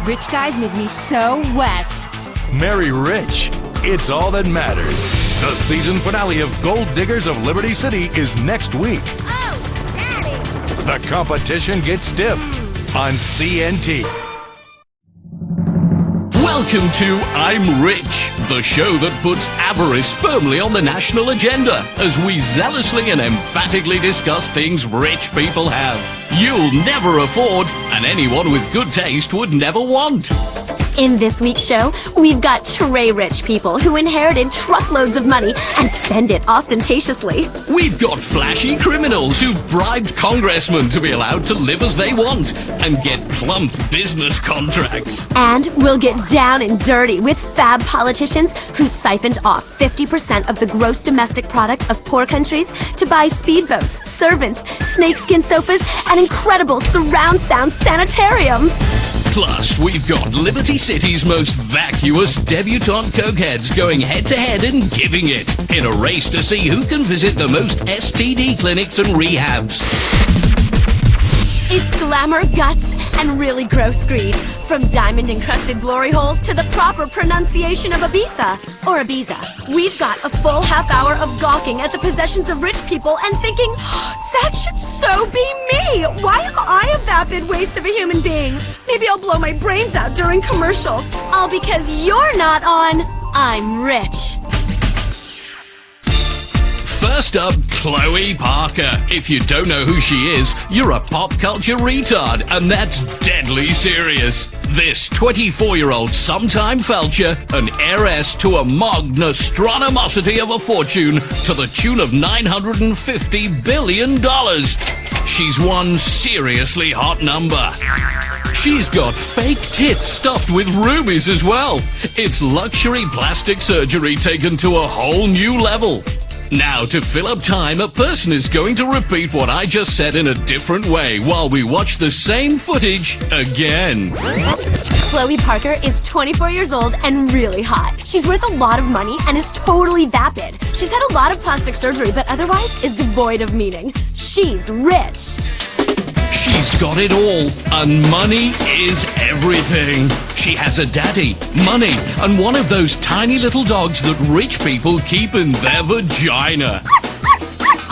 Rich guys make me so wet. Marry rich. It's all that matters. The season finale of Gold Diggers of Liberty City is next week. Oh, Daddy! The competition gets stiff on CNT. Welcome to I'm Rich, the show that puts avarice firmly on the national agenda as we zealously and emphatically discuss things rich people have. You'll never afford, and anyone with good taste would never want. In this week's show, we've got tray rich people who inherited truckloads of money and spend it ostentatiously. We've got flashy criminals who've bribed congressmen to be allowed to live as they want and get plump business contracts. And we'll get down and dirty with fab politicians who siphoned off 50% of the gross domestic product of poor countries to buy speedboats, servants, snakeskin sofas, and incredible surround sound sanitariums. Plus, we've got Liberty City's most vacuous debutante cokeheads going head-to-head and giving it in a race to see who can visit the most STD clinics and rehabs. It's glamour, guts, and really gross greed. From diamond-encrusted glory holes to the proper pronunciation of Ibiza or Ibiza. We've got a full half hour of gawking at the possessions of rich people and thinking, that should so be me! Why am I a vapid waste of a human being? Maybe I'll blow my brains out during commercials. All because you're not on I'm Rich. First up, Chloe Parker. If you don't know who she is, you're a pop culture retard, and that's deadly serious. This 24-year-old sometime felcher, an heiress to a magnostronomosity of a fortune to the tune of $950 billion. She's one seriously hot number. She's got fake tits stuffed with rubies as well. It's luxury plastic surgery taken to a whole new level. Now, to fill up time, a person is going to repeat what I just said in a different way while we watch the same footage again. Chloe Parker is 24 years old and really hot. She's worth a lot of money and is totally vapid. She's had a lot of plastic surgery, but otherwise is devoid of meaning. She's rich. She's got it all, and money is everything. She has a daddy, money, and one of those tiny little dogs that rich people keep in their vagina.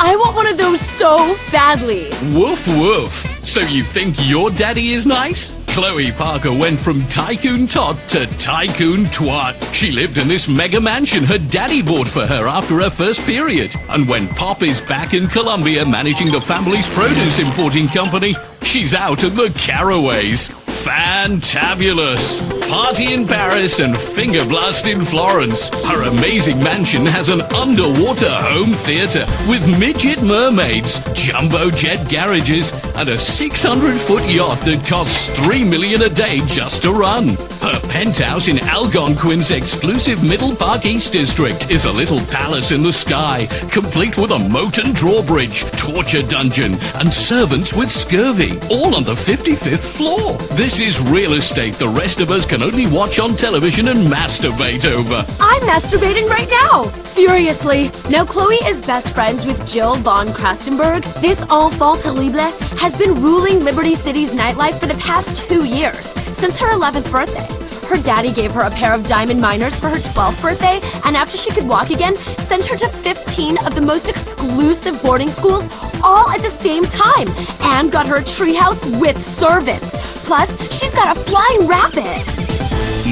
I want one of those so badly. Woof woof. So you think your daddy is nice? Chloe Parker went from tycoon tot to tycoon twat. She lived in this mega mansion her daddy bought for her after her first period. And when Pop is back in Colombia managing the family's produce importing company, she's out at the Caraways. Fantabulous. Party in Paris and finger blast in Florence. Her amazing mansion has an underwater home theater with midget mermaids, jumbo jet garages, and a 600-foot yacht that costs $3 million a day just to run. Her penthouse in Algonquin's exclusive Middle Park East District is a little palace in the sky, complete with a moat and drawbridge, torture dungeon, and servants with scurvy, all on the 55th floor. This is real estate the rest of us can only watch on television and masturbate over. I'm masturbating right now, furiously. Now, Chloe is best friends with Jill von Krastenberg. This enfant terrible has been ruling Liberty City's nightlife for the past 2 years, since her 11th birthday. Her daddy gave her a pair of diamond minors for her 12th birthday, and after she could walk again, sent her to 15 of the most exclusive boarding schools all at the same time, and got her a treehouse with servants. Plus, she's got a flying rabbit.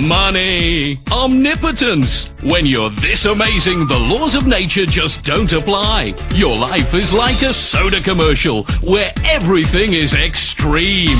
Money. Omnipotence. When you're this amazing, the laws of nature just don't apply. Your life is like a soda commercial where everything is extreme.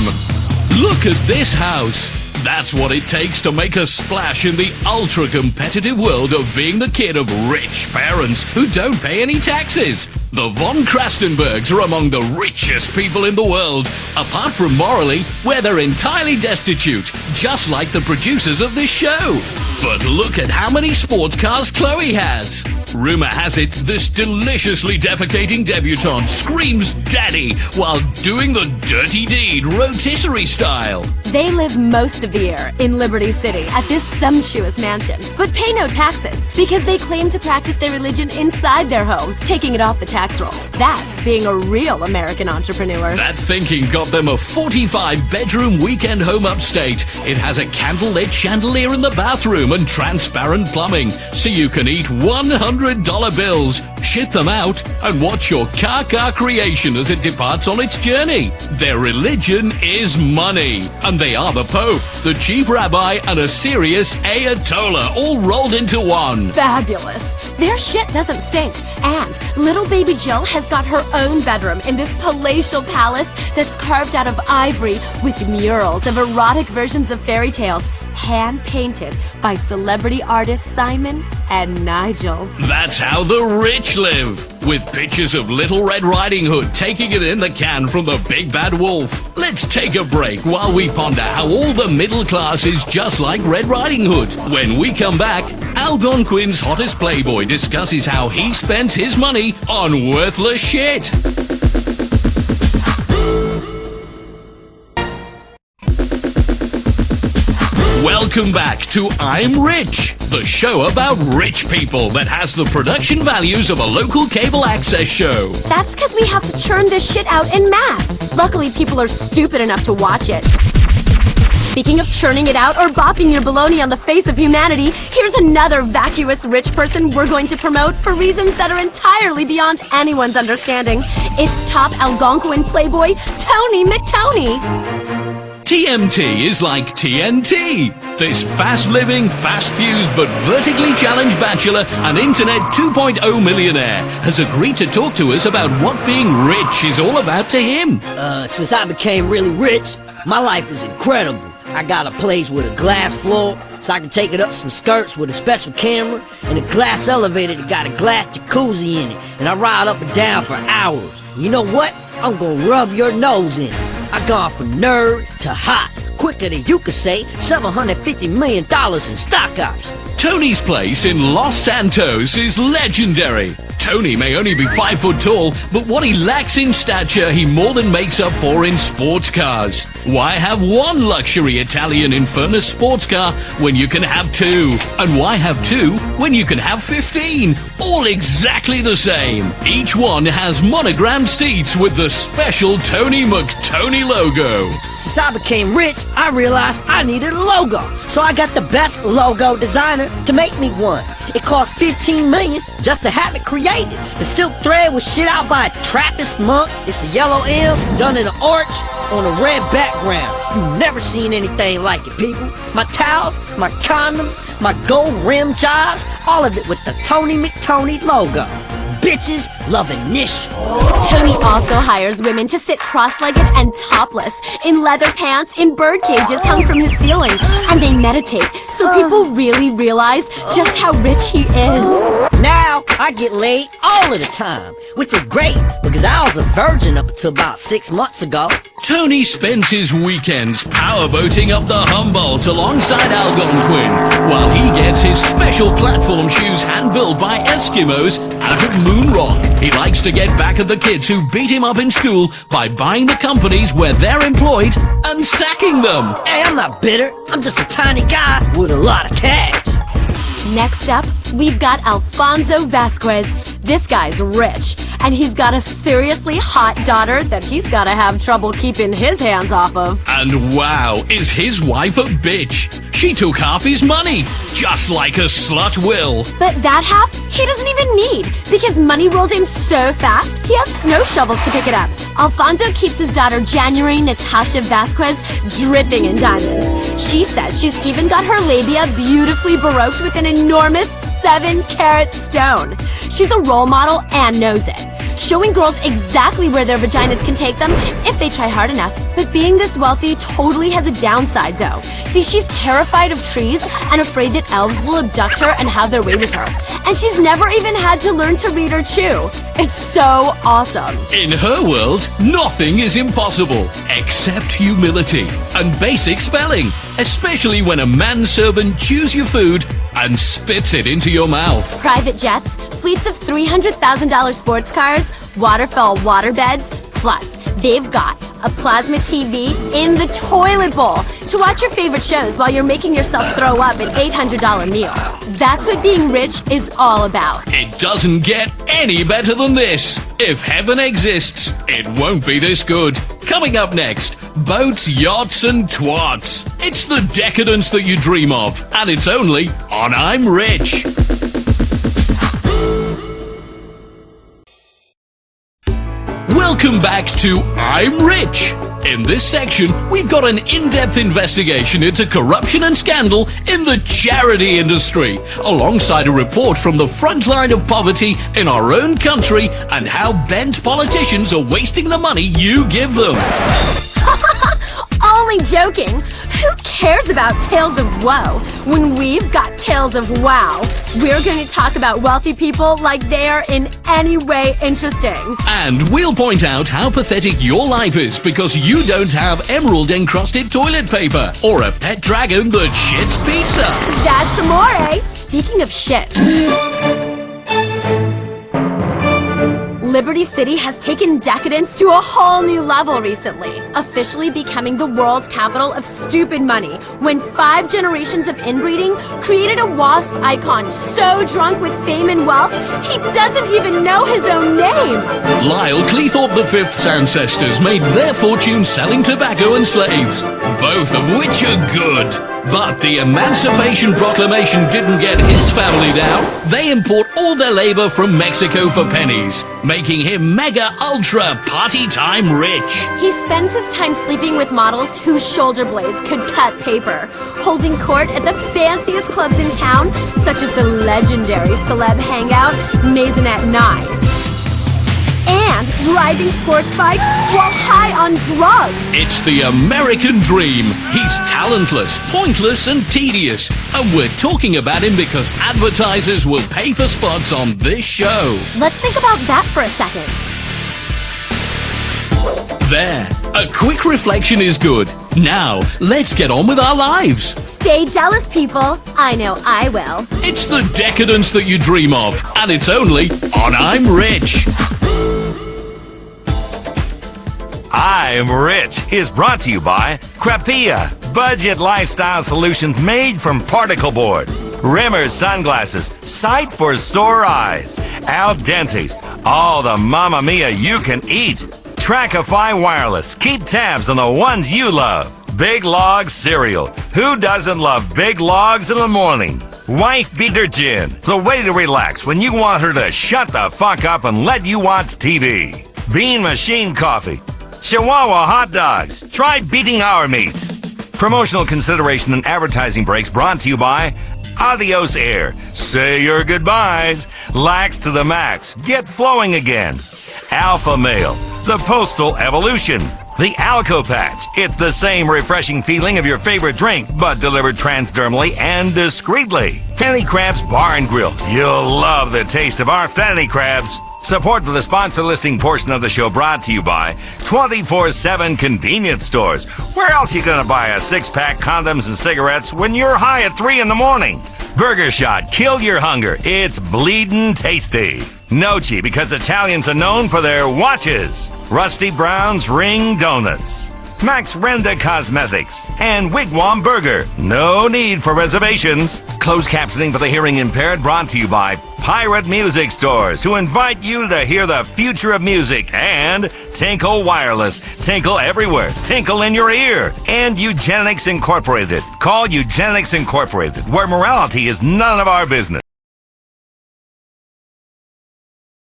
Look at this house. That's what it takes to make a splash in the ultra-competitive world of being the kid of rich parents who don't pay any taxes. The von Krastenbergs are among the richest people in the world, apart from morally, where they're entirely destitute, just like the producers of this show. But look at how many sports cars Chloe has. Rumor has it this deliciously defecating debutante screams daddy while doing the dirty deed rotisserie style. They live most of the year in Liberty City at this sumptuous mansion, but pay no taxes because they claim to practice their religion inside their home, taking it off the tax rolls. That's being a real American entrepreneur. That thinking got them a 45-bedroom weekend home upstate. It has a candlelit chandelier in the bathroom and transparent plumbing, so you can eat $100 bills, shit them out, and watch your car creation as it departs on its journey. Their religion is money, and they are the Pope, the chief rabbi, and a serious Ayatollah all rolled into one. Fabulous. Their shit doesn't stink. And little baby Jill has got her own bedroom in this palatial palace that's carved out of ivory with murals of erotic versions of fairy tales, hand-painted by celebrity artists Simon and Nigel. That's how the rich live, with pictures of Little Red Riding Hood taking it in the can from the Big Bad Wolf. Let's take a break while we ponder how all the middle class is just like Red Riding Hood. When we come back, Algonquin's hottest playboy discusses how he spends his money on worthless shit. Welcome back to I'm Rich, the show about rich people that has the production values of a local cable access show. That's because we have to churn this shit out en masse. Luckily, people are stupid enough to watch it. Speaking of churning it out or bopping your baloney on the face of humanity, here's another vacuous rich person we're going to promote for reasons that are entirely beyond anyone's understanding. It's top Algonquin playboy, Tony McTony. TMT is like TNT. This fast-living, fast-fused, but vertically challenged bachelor and Internet 2.0 millionaire has agreed to talk to us about what being rich is all about to him. Since I became really rich, my life is incredible. I got a place with a glass floor, so I can take it up some skirts with a special camera, and a glass elevator that got a glass jacuzzi in it, and I ride up and down for hours. You know what? I'm gonna rub your nose in it. I gone from nerd to hot, quicker than you could say $750 million in stock options. Tony's place in Los Santos is legendary. Tony may only be 5 foot tall, but what he lacks in stature, he more than makes up for in sports cars. Why have one luxury Italian Infernus sports car when you can have two? And why have two when you can have 15? All exactly the same. Each one has monogrammed seats with the special Tony McTony logo. Since I became rich, I realized I needed a logo. So I got the best logo designer to make me one. It cost $15 million just to have it created. The silk thread was shit out by a Trappist monk. It's a yellow M done in an arch on a red background. You've never seen anything like it, people. My towels, my condoms, my gold rim jobs, all of it with the Tony McTony logo. Bitches loving this. Tony also hires women to sit cross-legged and topless in leather pants in bird cages hung from his ceiling, and they meditate so people really realize just how rich he is. Now I get laid all of the time, which is great because I was a virgin up until about 6 months ago. Tony spends his weekends powerboating up the Humboldt alongside Algonquin, while he gets his special platform shoes hand-built by Eskimos out of Moon Rock. He likes to get back at the kids who beat him up in school by buying the companies where they're employed and sacking them. Hey, I'm not bitter. I'm just a tiny guy with a lot of cash. Next up, we've got Alfonso Vasquez. This guy's rich, and he's got a seriously hot daughter that he's gotta have trouble keeping his hands off of. And wow, is his wife a bitch? She took half his money, just like a slut will. But that half, he doesn't even need, because money rolls in so fast, he has snow shovels to pick it up. Alfonso keeps his daughter January Natasha Vasquez dripping in diamonds. She says she's even got her labia beautifully baroqued with an enormous 7-carat stone. She's a role model and knows it, showing girls exactly where their vaginas can take them if they try hard enough. But being this wealthy totally has a downside, though. See, she's terrified of trees and afraid that elves will abduct her and have their way with her. And she's never even had to learn to read or chew. It's so awesome. In her world, nothing is impossible except humility and basic spelling, especially when a manservant chews your food and spits it into your mouth. Private jets, fleets of $300,000 sports cars, waterfall waterbeds, plus they've got a plasma TV in the toilet bowl to watch your favorite shows while you're making yourself throw up an $800 meal. That's what being rich is all about. It doesn't get any better than this. If heaven exists, it won't be this good. Coming up next, boats, yachts, and twats. It's the decadence that you dream of, and it's only on I'm Rich. Welcome back to I'm Rich. In this section, we've got an in-depth investigation into corruption and scandal in the charity industry, alongside a report from the front line of poverty in our own country and how bent politicians are wasting the money you give them. Only joking. Who cares about tales of woe when we've got tales of wow? We're going to talk about wealthy people like they are in any way interesting. And we'll point out how pathetic your life is because you don't have emerald-encrusted toilet paper or a pet dragon that shits pizza. That's amore. Speaking of shit. Liberty City has taken decadence to a whole new level recently, officially becoming the world's capital of stupid money when 5 generations of inbreeding created a wasp icon so drunk with fame and wealth he doesn't even know his own name. Lyle Cleethorpe V's ancestors made their fortune selling tobacco and slaves, both of which are good. But the Emancipation Proclamation didn't get his family down. They import all their labor from Mexico for pennies, making him mega ultra party time rich. He spends his time sleeping with models whose shoulder blades could cut paper, holding court at the fanciest clubs in town, such as the legendary celeb hangout Maisonette 9. And driving sports bikes while high on drugs. It's the American dream. He's talentless, pointless, and tedious. And we're talking about him because advertisers will pay for spots on this show. Let's think about that for a second. There. A quick reflection is good. Now, let's get on with our lives. Stay jealous, people. I know I will. It's the decadence that you dream of. And it's only on I'm Rich. I'm Rich is brought to you by Crapia, budget lifestyle solutions made from particle board. Rimmer's sunglasses, sight for sore eyes. Al Dente's, all the Mamma Mia you can eat. Trackify Wireless, keep tabs on the ones you love. Big Log Cereal, who doesn't love Big Logs in the morning? Wife Beater Gin, the way to relax when you want her to shut the fuck up and let you watch TV. Bean Machine Coffee. Chihuahua hot dogs. Try beating our meat. Promotional consideration and advertising breaks brought to you by Adios Air. Say your goodbyes. Lax to the max. Get flowing again. Alpha Male. The Postal Evolution. The Alco Patch. It's the same refreshing feeling of your favorite drink, but delivered transdermally and discreetly. Fanny Crabs Bar and Grill. You'll love the taste of our Fanny Crabs. Support for the sponsor listing portion of the show brought to you by 24/7 convenience stores. Where else you gonna buy a 6-pack condoms and cigarettes when you're high at 3 in the morning? Burger Shot, kill your hunger. It's bleedin' tasty. Noci, because Italians are known for their watches. Rusty Brown's Ring Donuts. Max Renda Cosmetics, and Wigwam Burger. No need for reservations. Closed captioning for the hearing impaired brought to you by Pirate Music Stores, who invite you to hear the future of music, and Tinkle Wireless. Tinkle everywhere. Tinkle in your ear. And Eugenics Incorporated. Call Eugenics Incorporated, where morality is none of our business.